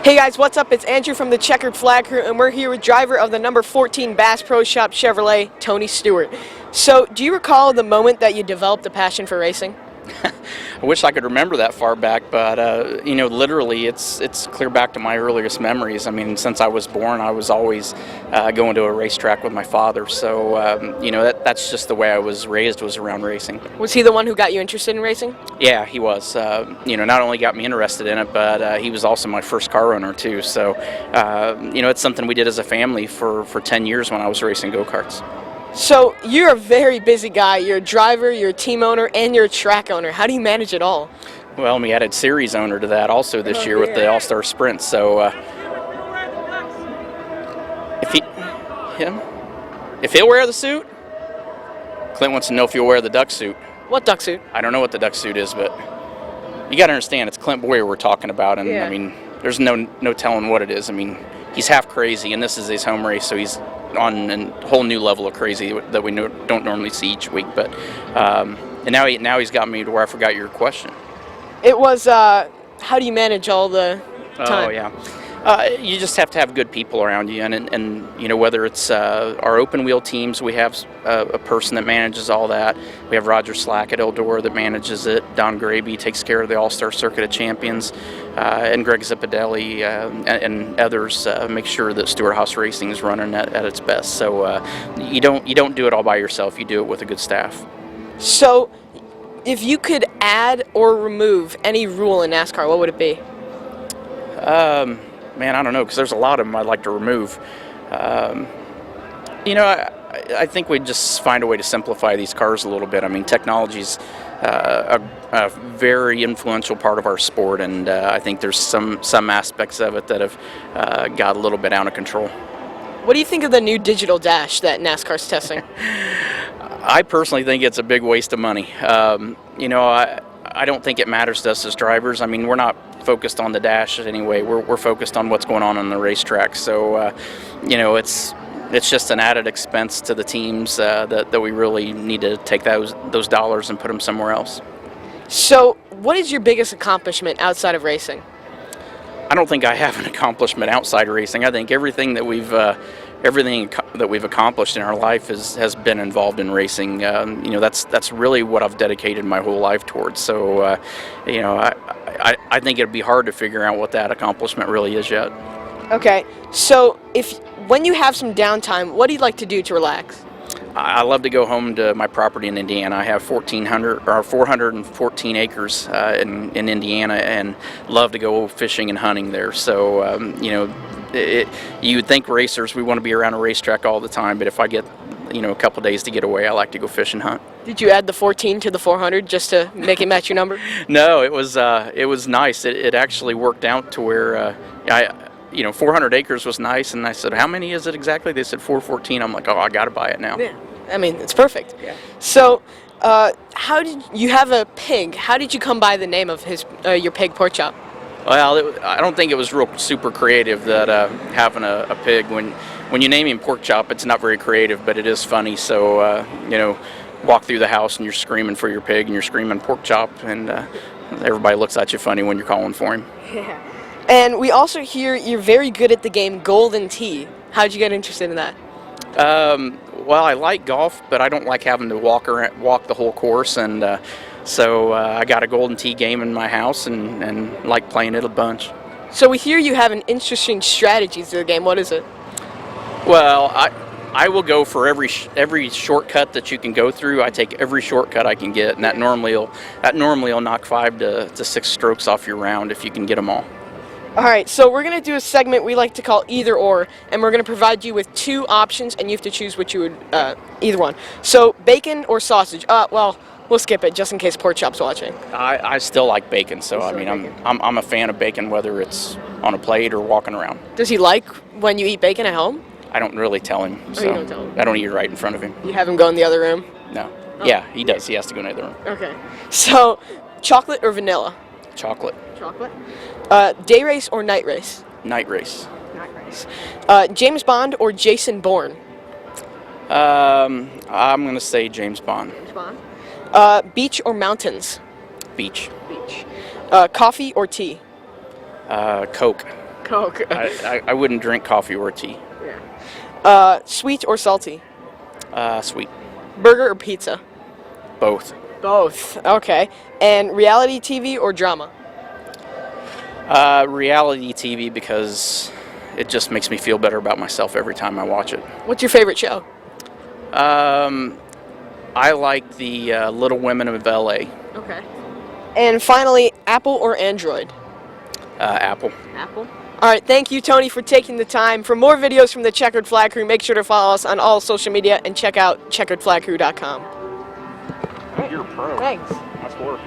Hey guys, what's up? It's Andrew from the Checkered Flag Crew, and we're here with driver of the number 14 Bass Pro Shop Chevrolet, Tony Stewart. So, do you recall the moment that you developed a passion for racing? I wish I could remember that far back, but literally, it's clear back to my earliest memories. I mean, since I was born, I was always going to a racetrack with my father. So, that's just the way I was raised, was around racing. Was he the one who got you interested in racing? Yeah, he was. Not only got me interested in it, but he was also my first car owner too. So, it's something we did as a family for 10 years when I was racing go-karts. So, you're a very busy guy. You're a driver, you're a team owner, and you're a track owner. How do you manage it all? Well, we added series owner to that also this year with the All-Star Sprint. So, if he'll wear the suit, Clint wants to know if you'll wear the duck suit. What duck suit? I don't know what the duck suit is, but you got to understand, it's Clint Boyer we're talking about, and yeah. I mean, there's no telling what it is. I mean, he's half crazy, and this is his home race, so he's on a whole new level of crazy that we don't normally see each week. But and now he's got me to where I forgot your question. It was how do you manage all the time? Oh yeah. You just have to have good people around you, and whether it's our open wheel teams, we have a person that manages all that. We have Roger Slack at Eldora that manages it. Don Graby takes care of the All-Star Circuit of Champions, and Greg Zippadelli and others make sure that Stewart House Racing is running at its best. So you don't do it all by yourself. You do it with a good staff. So, if you could add or remove any rule in NASCAR, what would it be? Man, I don't know, because there's a lot of them I'd like to remove. I think we'd just find a way to simplify these cars a little bit. I mean, technology's a very influential part of our sport, and I think there's some aspects of it that have got a little bit out of control. What do you think of the new digital dash that NASCAR's testing? I personally think it's a big waste of money. I don't think it matters to us as drivers. I mean, we're not focused on the dash anyway. We're focused on what's going on the racetrack. So, it's just an added expense to the teams that we really need to take those dollars and put them somewhere else. So, what is your biggest accomplishment outside of racing? I don't think I have an accomplishment outside of racing. I think everything that we've accomplished in our life has been involved in racing. That's really what I've dedicated my whole life towards. So, I think it'd be hard to figure out what that accomplishment really is yet. Okay, so when you have some downtime, what do you like to do to relax? I love to go home to my property in Indiana. I have 414 acres in Indiana, and love to go fishing and hunting there. So, you would think racers, we want to be around a racetrack all the time, but if I get a couple days to get away, I like to go fish and hunt. Did you add the 14 to the 400 just to make it match your number? No, it was nice. It actually worked out to where 400 acres was nice, and I said, how many is it exactly? They said 414. I'm like, oh, I got to buy it now. Yeah, I mean, it's perfect. Yeah. So, how did you have a pig? How did you come by the name of your pig pork chop? Well, I don't think it was real super creative that having a pig. When you name him Pork Chop, it's not very creative, but it is funny. So, walk through the house and you're screaming for your pig and you're screaming Pork Chop, and everybody looks at you funny when you're calling for him. Yeah. And we also hear you're very good at the game Golden Tee. How did you get interested in that? Well, I like golf, but I don't like having to walk the whole course, and so I got a Golden Tee game in my house and like playing it a bunch. So we hear you have an interesting strategy to the game. What is it? Well, I will go for every shortcut that you can go through. I take every shortcut I can get, and that normally will knock 5 to 6 strokes off your round if you can get them all. All right, so we're going to do a segment we like to call Either Or, and we're going to provide you with 2 options, and you have to choose which you would, either one. So, bacon or sausage? Well, we'll skip it just in case Pork Chop's watching. I still like bacon, so I mean, I'm a fan of bacon, whether it's on a plate or walking around. Does he like when you eat bacon at home? I don't really tell him, so you don't tell him. I don't eat it right in front of him. You have him go in the other room? No. Oh. Yeah, he does. He has to go in the other room. Okay. So, chocolate or vanilla? Chocolate. Chocolate. Day race or night race? Night race. Night race. James Bond or Jason Bourne? I'm going to say James Bond. James Bond. Beach or mountains? Beach. Beach. Coffee or tea? Coke. Coke. I wouldn't drink coffee or tea. Sweet or salty? Sweet. Burger or pizza? Both. Both. Okay. And reality TV or drama? Reality TV because it just makes me feel better about myself every time I watch it. What's your favorite show? I like the Little Women of LA. Okay. And finally, Apple or Android? Apple. Apple. All right, thank you, Tony, for taking the time. For more videos from the Checkered Flag Crew, make sure to follow us on all social media and check out checkeredflagcrew.com. You're a pro. Thanks. Nice work.